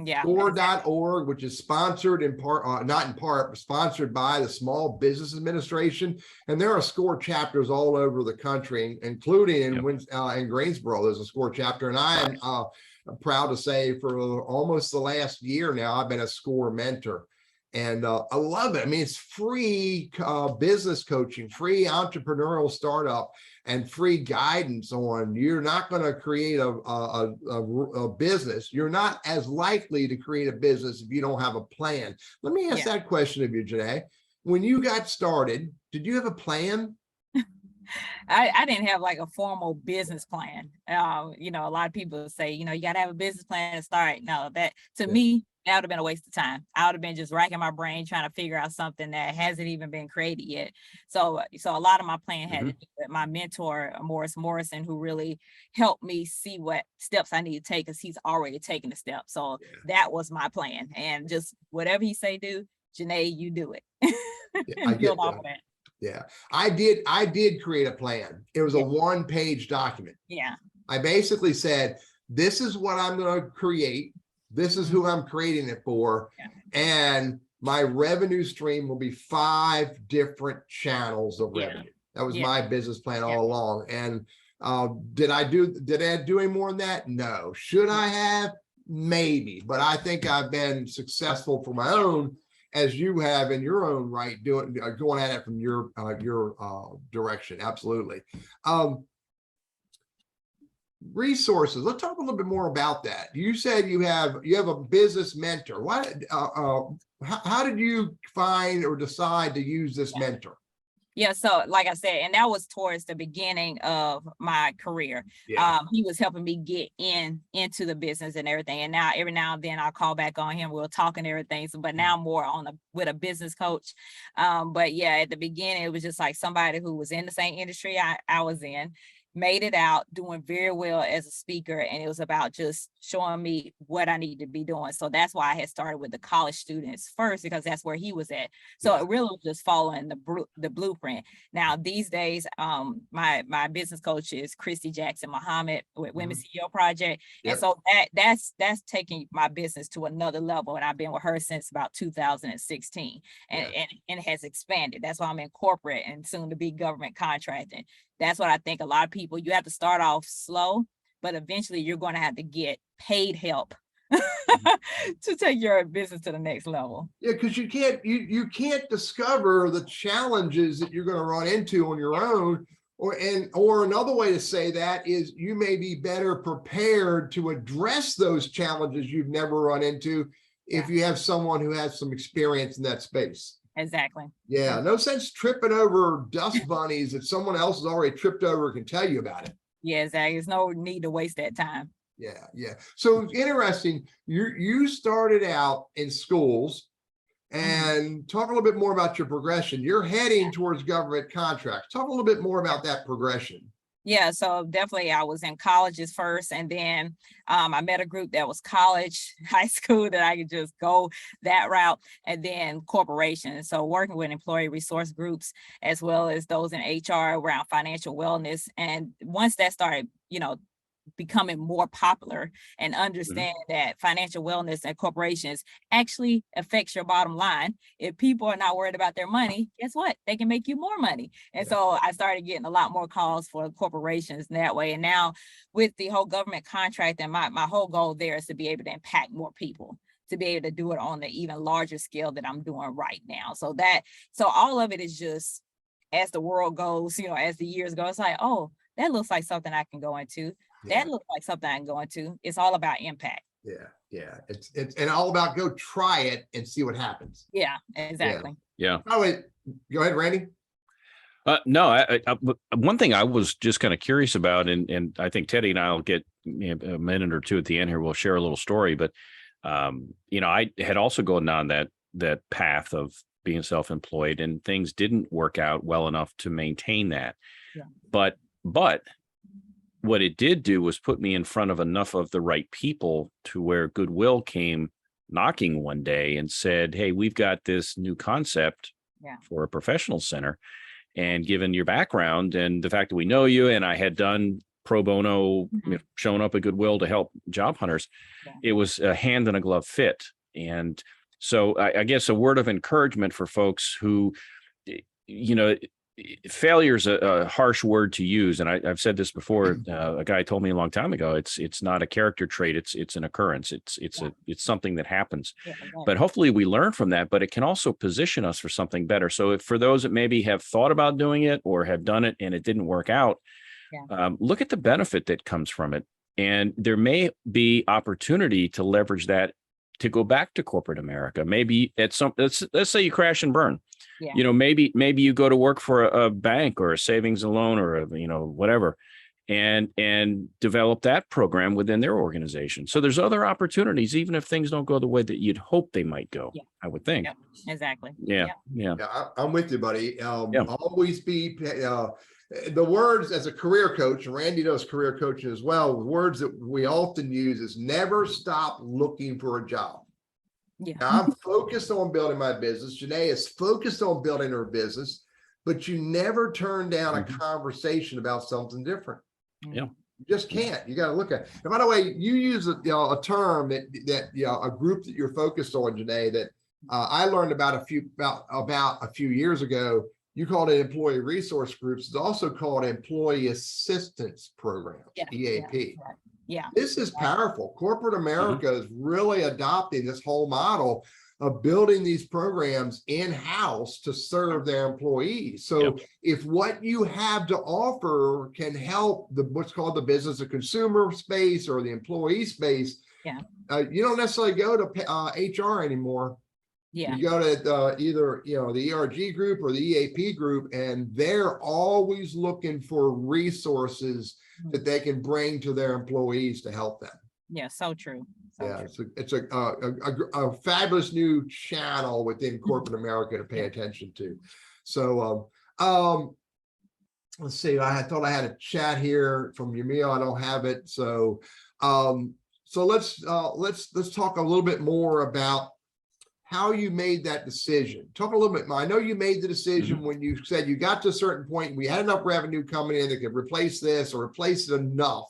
Yeah. Score.org, which is sponsored in part, not in part, but sponsored by the Small Business Administration. And there are SCORE chapters all over the country, including in Greensboro, there's a SCORE chapter. And I am proud to say for almost the last year now, I've been a SCORE mentor. And I love it. I mean, it's free business coaching, free entrepreneurial startup, and free guidance on you're not going to create a business. You're not as likely to create a business if you don't have a plan. Let me ask that question of you, JaNet. When you got started, did you have a plan? I didn't have like a formal business plan. You know, a lot of people say, you know, you got to have a business plan to start. No, that to me, that would have been a waste of time. I would have been just racking my brain trying to figure out something that hasn't even been created yet. So a lot of my plan had to do with my mentor, Morris Morrison, who really helped me see what steps I need to take, because he's already taken the steps. So that was my plan. And just whatever he say do, JaNet, you do it. I And get build off that. of that. Yeah, I did create a plan. It was a one-page document. Yeah. I basically said, this is what I'm going to create. This is who I'm creating it for. And my revenue stream will be 5 different channels of revenue. That was my business plan all along. And did I do any more than that? No. Should I have? Maybe. But I think I've been successful for my own, as you have in your own right, going at it from your direction. Absolutely. Resources. Let's talk a little bit more about that. You said you have a business mentor. How did you find or decide to use this mentor? Yeah, so like I said, and that was towards the beginning of my career. He was helping me get into the business and everything. And now every now and then I'll call back on him. We'll talk and everything. So, but now more with a business coach. But yeah, at the beginning, it was just like somebody who was in the same industry I was in, made it out, doing very well as a speaker. And it was about just showing me what I need to be doing. So that's why I had started with the college students first, because that's where he was at. So it really was just following the blueprint. Now, these days, my business coach is Christy Jackson Muhammad with Women's CEO Project. And so that's taking my business to another level. And I've been with her since about 2016 and it has expanded. That's why I'm in corporate and soon to be government contracting. That's what I think a lot of people, you have to start off slow, but eventually you're going to have to get paid help to take your business to the next level. Yeah, because you can't discover the challenges that you're going to run into on your own. Or another way to say that is you may be better prepared to address those challenges you've never run into if you have someone who has some experience in that space. Exactly. Yeah, no sense tripping over dust bunnies that someone else has already tripped over can tell you about it. Yeah, exactly. There's no need to waste that time. Yeah. So interesting. You started out in schools, and talk a little bit more about your progression. You're heading towards government contracts. Talk a little bit more about that progression. Yeah, so definitely I was in colleges first, and then I met a group that was college, high school, that I could just go that route, and then corporations. So working with employee resource groups, as well as those in HR around financial wellness. And once that started, becoming more popular and understand that financial wellness and corporations actually affects your bottom line. If people are not worried about their money, guess what? They can make you more money. And so I started getting a lot more calls for corporations that way. And now with the whole government contract, and my whole goal there is to be able to impact more people, to be able to do it on the even larger scale that I'm doing right now. So all of it is just as the world goes, as the years go, it's like, oh, that looks like something I can go into. Yeah. That looks like something I can go into. It's all about impact. Yeah. It's and all about go try it and see what happens. Yeah, exactly. Yeah. By the way, go ahead, Randy. No, one thing I was just kind of curious about, and I think Teddy and I'll get a minute or two at the end here. We'll share a little story, but I had also gone down that path of being self-employed, and things didn't work out well enough to maintain that. Yeah. But what it did do was put me in front of enough of the right people to where goodwill came knocking one day and said, hey, we've got this new concept for a professional center. And given your background and the fact that we know you, and I had done pro bono, showing up at Goodwill to help job hunters, it was a hand in a glove fit. And so I guess a word of encouragement for folks who, failure is a harsh word to use. And I've said this before. A guy told me a long time ago, it's not a character trait. It's an occurrence. It's something that happens, but hopefully we learn from that, but it can also position us for something better. So if for those that maybe have thought about doing it or have done it and it didn't work out, look at the benefit that comes from it. And there may be opportunity to leverage that to go back to corporate America. Maybe let's say you crash and burn. Maybe you go to work for a bank or a savings and loan or whatever, and develop that program within their organization. So there's other opportunities, even if things don't go the way that you'd hope they might go. I would think. Exactly. Yeah, I'm with you, buddy. Always be the words as a career coach, and Randy does career coaching as well. Words that we often use is never stop looking for a job. Now, I'm focused on building my business. JaNet is focused on building her business, but you never turn down a conversation about something different. Yeah, you just can't. You got to look at it. And by the way, you use a term that a group that you're focused on, JaNet, that I learned about a few years ago. You called it employee resource groups. It's also called employee assistance programs, EAP. This is powerful. Corporate America is really adopting this whole model of building these programs in-house to serve their employees. So if what you have to offer can help what's called the business to consumer space or the employee space, you don't necessarily go to HR anymore. You go to either the ERG group or the EAP group, and they're always looking for resources that they can bring to their employees to help them. Yeah, so true. It's a fabulous new channel within corporate America to pay attention to. So let's see. I thought I had a chat here from Yamil. I don't have it. So let's talk a little bit more about how you made that decision. Talk a little bit more. I know you made the decision when you said you got to a certain point, we had enough revenue coming in that could replace this or replace it enough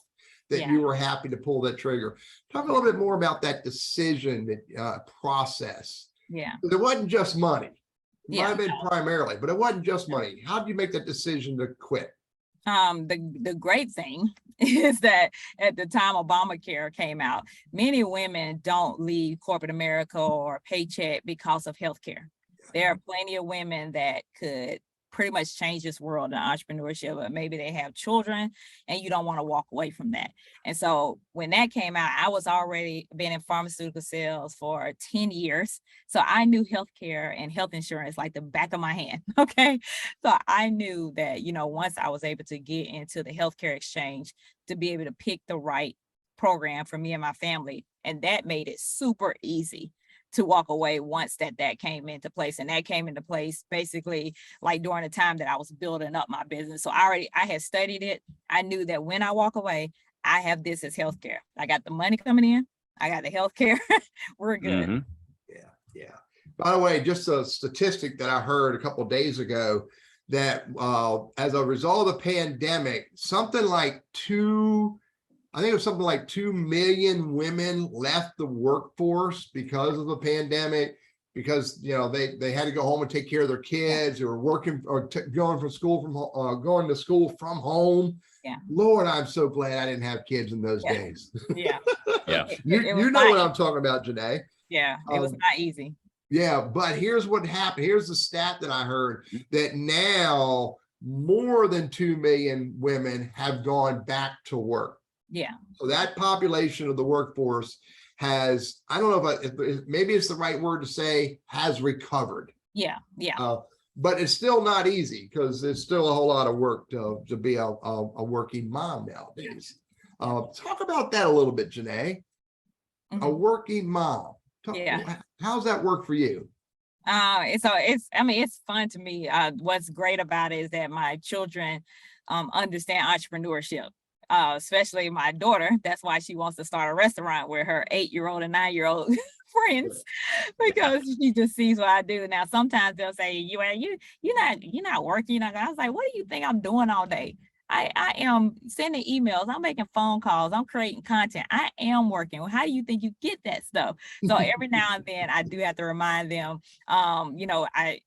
that you were happy to pull that trigger. Talk a little bit more about that decision process. It wasn't just money. It might have been primarily, but it wasn't just money. How did you make that decision to quit? The great thing is that at the time Obamacare came out, many women don't leave corporate America or paycheck because of healthcare. There are plenty of women that could pretty much change this world in entrepreneurship, but maybe they have children and you don't want to walk away from that. And so when that came out, I was already been in pharmaceutical sales for 10 years. So I knew healthcare and health insurance like the back of my hand. Okay. So I knew that, once I was able to get into the healthcare exchange to be able to pick the right program for me and my family. And that made it super easy to walk away once that came into place. And that came into place basically like during the time that I was building up my business. So I had studied it. I knew that when I walk away, I have this as healthcare. I got the money coming in. I got the healthcare. We're good. Yeah. By the way, just a statistic that I heard a couple of days ago that as a result of the pandemic, something like 2 million women left the workforce because of the pandemic, because they had to go home and take care of their kids, or working or going to school from home. Lord, I'm so glad I didn't have kids in those days. Yeah. You know what I'm talking about, JaNet. Yeah, it was not easy. Yeah, but here's what happened. Here's the stat that I heard, that now more than 2 million women have gone back to work. Yeah. So that population of the workforce has, I don't know if maybe it's the right word to say, has recovered. Yeah. But it's still not easy, because there's still a whole lot of work to be a working mom nowadays. Talk about that a little bit, JaNet. A working mom. Yeah. How's that work for you? So it's fun to me. What's great about it is that my children understand entrepreneurship. Especially my daughter. That's why she wants to start a restaurant with her 8-year-old and 9-year-old friends, because she just sees what I do. Now, sometimes they'll say, you're not working. I was like, what do you think I'm doing all day? I am sending emails, I'm making phone calls, I'm creating content, I am working. Well, how do you think you get that stuff? So every now and then I do have to remind them, I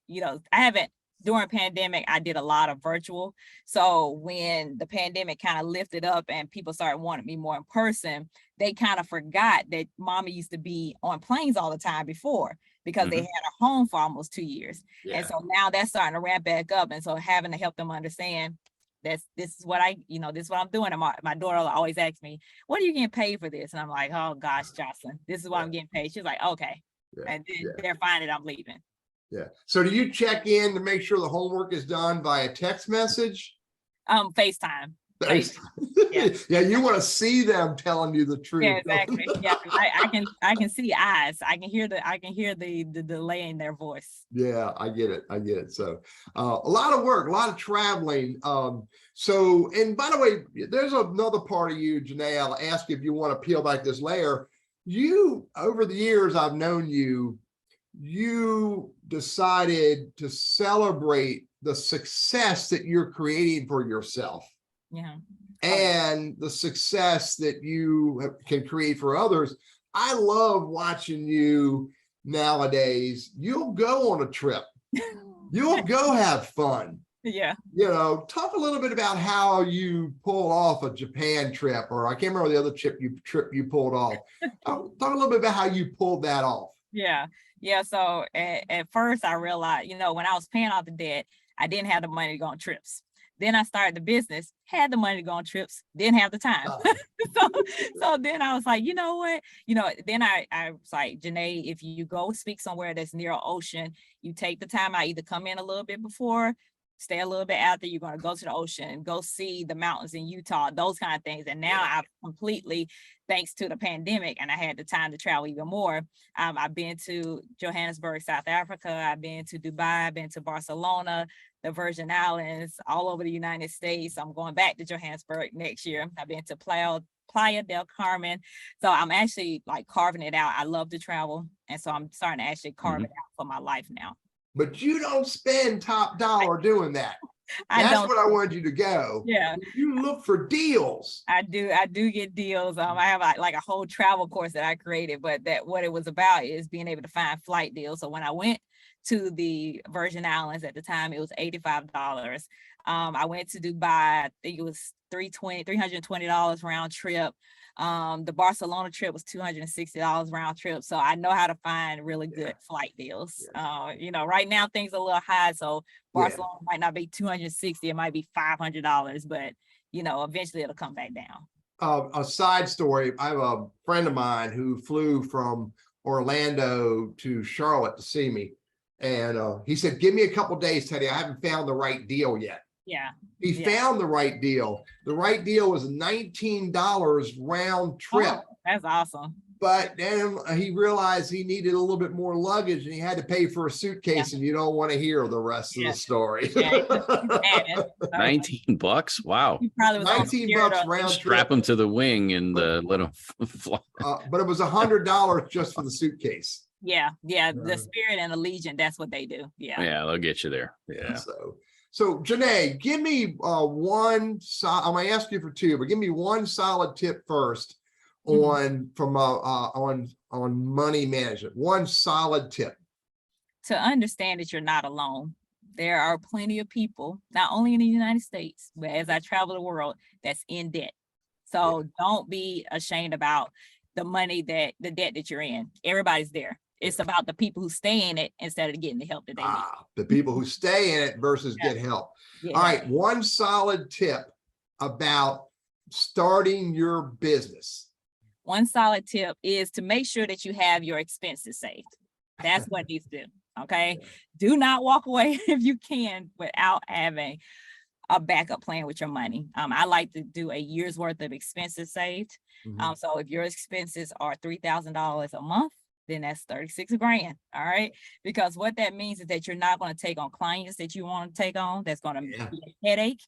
haven't, during pandemic, I did a lot of virtual. So when the pandemic kind of lifted up and people started wanting me more in person, they kind of forgot that Mama used to be on planes all the time before, because they had a home for almost 2 years. And so now that's starting to ramp back up. And so having to help them understand this is what this is what I'm doing. And my daughter will always ask me, what are you getting paid for this? And I'm like, oh gosh, Jocelyn, this is what I'm getting paid. She's like, okay. And then they're fine that I'm leaving. Yeah. So do you check in to make sure the homework is done via text message? FaceTime. Yeah, you want to see them telling you the truth. Yeah, exactly. Yeah, I can see eyes. I can hear the delay in their voice. Yeah, I get it. So a lot of work, a lot of traveling. So, and by the way, there's another part of you, JaNet, I'll ask you if you want to peel back this layer. You, over the years I've known you, you decided to celebrate the success that you're creating for yourself. Yeah. And the success that you can create for others. I love watching you nowadays. You'll go on a trip. You'll go have fun. Yeah. Talk a little bit about how you pulled off a Japan trip, or I can't remember the other trip you pulled off. Talk a little bit about how you pulled that off. Yeah. So at first I realized, when I was paying off the debt, I didn't have the money to go on trips. Then I started the business, had the money to go on trips, didn't have the time. So then I was like, you know what? Then I was like, JaNet, if you go speak somewhere that's near an ocean, you take the time out, either come in a little bit before, stay a little bit after, you're going to go to the ocean, go see the mountains in Utah, those kind of things. And now I've completely, thanks to the pandemic, and I had the time to travel even more. I've been to Johannesburg, South Africa. I've been to Dubai, I've been to Barcelona, the Virgin Islands, all over the United States. I'm going back to Johannesburg next year. I've been to Playa del Carmen. So I'm actually like carving it out. I love to travel. And so I'm starting to actually carve it out for my life now. But you don't spend top dollar doing that. That's what I wanted you to go. Yeah. You look for deals. I do get deals. I have like a whole travel course that I created, but what it was about is being able to find flight deals. So when I went to the Virgin Islands at the time, it was $85. I went to Dubai, I think it was $320 round trip. The Barcelona trip was $260 round trip. So I know how to find really good flight deals. Right now things are a little high. So Barcelona might not be $260, it might be $500, but eventually it'll come back down. A side story, I have a friend of mine who flew from Orlando to Charlotte to see me. And he said, give me a couple days, Teddy. I haven't found the right deal yet. Yeah. He found the right deal. The right deal was $19 round trip. Oh, that's awesome. But then he realized he needed a little bit more luggage and he had to pay for a suitcase, and you don't want to hear the rest of the story. $19. Wow. $19 round trip. Strap him to the wing and let him fly. But it was $100 just for the suitcase. Yeah. The Spirit and Allegiant, that's what they do. Yeah, they'll get you there. Yeah. So JaNet, give me one. I'm gonna ask you for two, but give me one solid tip first on money management. One solid tip. To understand that you're not alone. There are plenty of people, not only in the United States, but as I travel the world, that's in debt. So don't be ashamed about the debt that you're in. Everybody's there. it's about the people who stay in it instead of getting the help that they need. The people who stay in it versus Yeah. get help. Yeah. All right, one solid tip about starting your business. One solid tip is to make sure that you have your expenses saved. That's what needs to do. Okay. Do not walk away if you can without having a backup plan with your money. I like to do a year's worth of expenses saved. So if your expenses are $3,000 a month, then that's 36 grand. All right. Because what that means is that you're not going to take on clients that you want to take on. That's going to be a headache.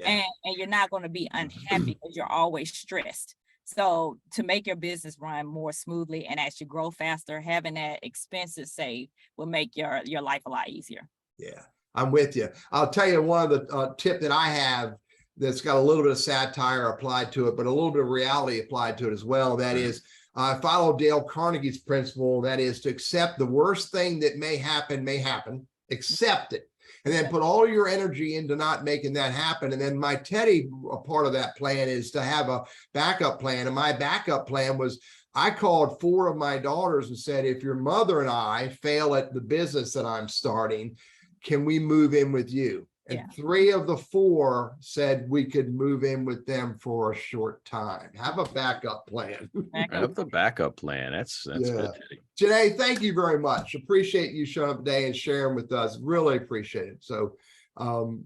And you're not going to be unhappy because you're always stressed. So to make your business run more smoothly and as you grow faster, having that expenses saved will make your life a lot easier. Yeah, I'm with you. I'll tell you one of the tip that I have that's got a little bit of satire applied to it, but a little bit of reality applied to it as well. That is, I follow Dale Carnegie's principle. That is to accept the worst thing that may happen, accept it. And then put all your energy into not making that happen. And then my Teddy, a part of that plan is to have a backup plan. And my backup plan was I called 4 of my daughters and said, if your mother and I fail at the business that I'm starting, can we move in with you? And 3 of the 4 said we could move in with them for a short time. Have a backup plan. Have the backup plan. That's good. JaNet, thank you very much. Appreciate you showing up today and sharing with us. Really appreciate it. So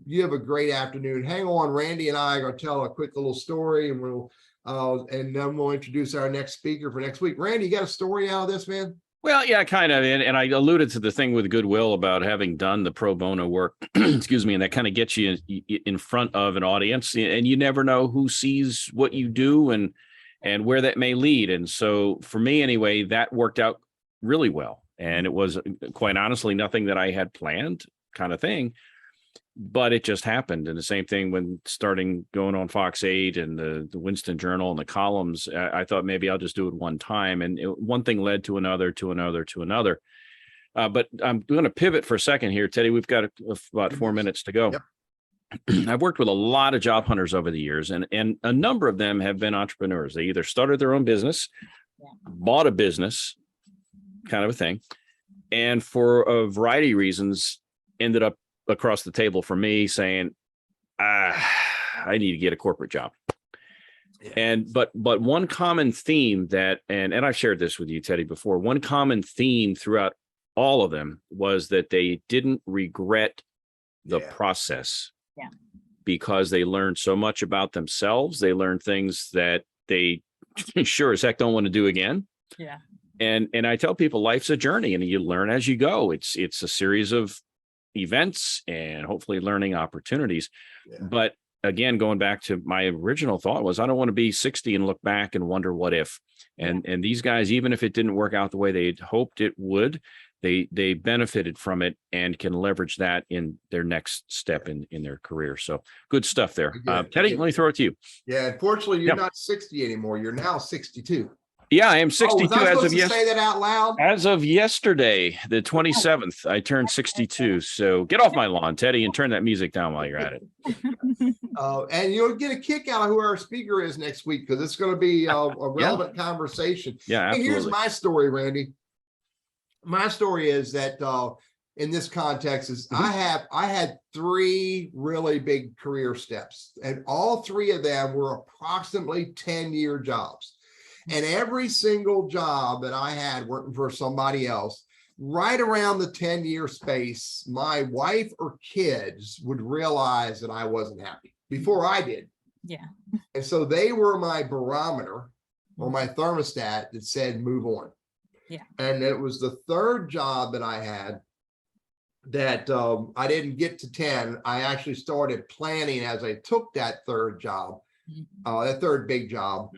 you have a great afternoon. Hang on, Randy and I are going to tell a quick little story, and and then we'll introduce our next speaker for next week. Randy, you got a story out of this, man? Well, yeah, kind of. And I alluded to the thing with Goodwill about having done the pro bono work, excuse me, and that kind of gets you in front of an audience, and you never know who sees what you do and where that may lead. And so for me, anyway, that worked out really well. And it was quite honestly nothing that I had planned kind of thing, but it just happened. And the same thing when going on Fox 8 and the Winston Journal and the columns, I thought maybe I'll just do it one time. And one thing led to another, to another, to another. But I'm going to pivot for a second here, Teddy. We've got about 4 minutes to go. Yep. I've worked with a lot of job hunters over the years, and a number of them have been entrepreneurs. They either started their own business, bought a business, kind of a thing, and for a variety of reasons ended up across the table for me saying, I need to get a corporate job. But one common theme that, and I've shared this with you, Teddy, before, one common theme throughout all of them was that they didn't regret the process because they learned so much about themselves. They learned things that they sure as heck don't want to do again. Yeah. And I tell people life's a journey and you learn as you go. It's a series of events and hopefully learning opportunities. But again, going back to my original thought was, I don't want to be 60 and look back and wonder what if. And these guys, even if it didn't work out the way they'd hoped it would, they benefited from it and can leverage that in their next step in their career. So good stuff there. Teddy, let me throw it to you. Yeah, unfortunately, you're not 60 anymore. You're now 62. Yeah, I am 62 as of yesterday. Say that out loud. As of yesterday, the 27th, I turned 62. So get off my lawn, Teddy, and turn that music down while you're at it. And you'll get a kick out of who our speaker is next week, because it's going to be a relevant conversation. Yeah, absolutely. And here's my story, Randy. My story is that in this context is I had 3 really big career steps, and all 3 of them were approximately 10-year jobs. And every single job that I had working for somebody else, right around the 10-year space, my wife or kids would realize that I wasn't happy before I did. Yeah. And so they were my barometer or my thermostat that said, move on. Yeah. And it was the 3rd job that I had that I didn't get to 10. I actually started planning as I took that 3rd job, that 3rd big job.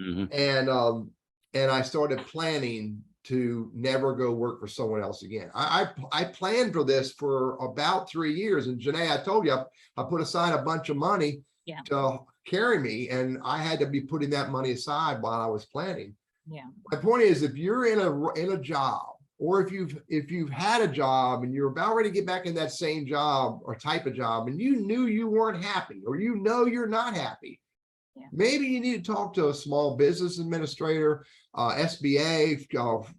And I started planning to never go work for someone else again. I planned for this for about 3 years. And JaNet, I told you, I put aside a bunch of money to carry me, and I had to be putting that money aside while I was planning. Yeah. My point is, if you're in a job, or if you've had a job and you're about ready to get back in that same job or type of job, and you knew you weren't happy, or you know you're not happy, Maybe you need to talk to a small business administrator, SBA,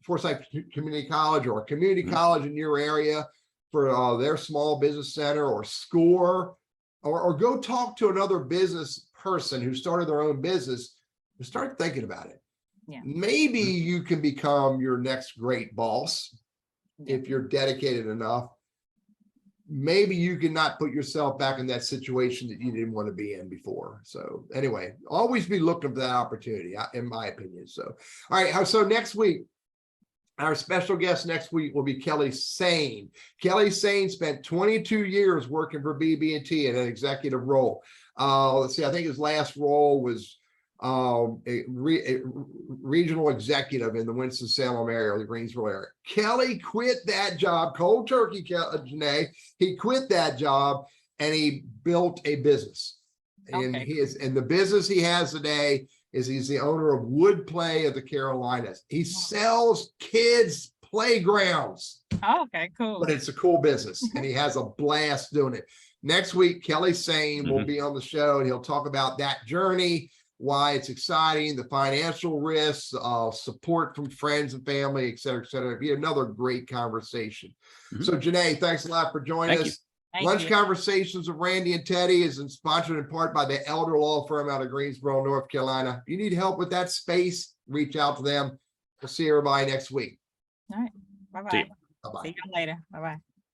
Forsyth Community College, or a community college in your area for their small business center, or SCORE, or go talk to another business person who started their own business and start thinking about it. Yeah. Maybe you can become your next great boss if you're dedicated enough. Maybe you can not put yourself back in that situation that you didn't want to be in before. So anyway, always be looking for that opportunity, in my opinion. So, all right. So next week, our special guest next week will be Kelly Sane. Kelly Sane spent 22 years working for BB&T in an executive role. Let's see, I think his last role was a regional executive in the Winston-Salem area, or the Greensboro area. Kelly quit that job, cold turkey, JaNet. He quit that job and he built a business. And the business he has today is he's the owner of Wood Play of the Carolinas. He sells kids playgrounds. Okay, cool. But it's a cool business and he has a blast doing it. Next week, Kelly Sane will be on the show and he'll talk about that journey, why it's exciting, the financial risks, support from friends and family, et cetera, et cetera. It'll be another great conversation. So JaNet, thanks a lot for joining us. Lunch Conversations with Randy and Teddy is sponsored in part by the Elder Law Firm out of Greensboro, North Carolina. If you need help with that space, reach out to them. We'll see everybody next week. All right. Bye-bye. See you. Bye-bye. See you later. Bye-bye.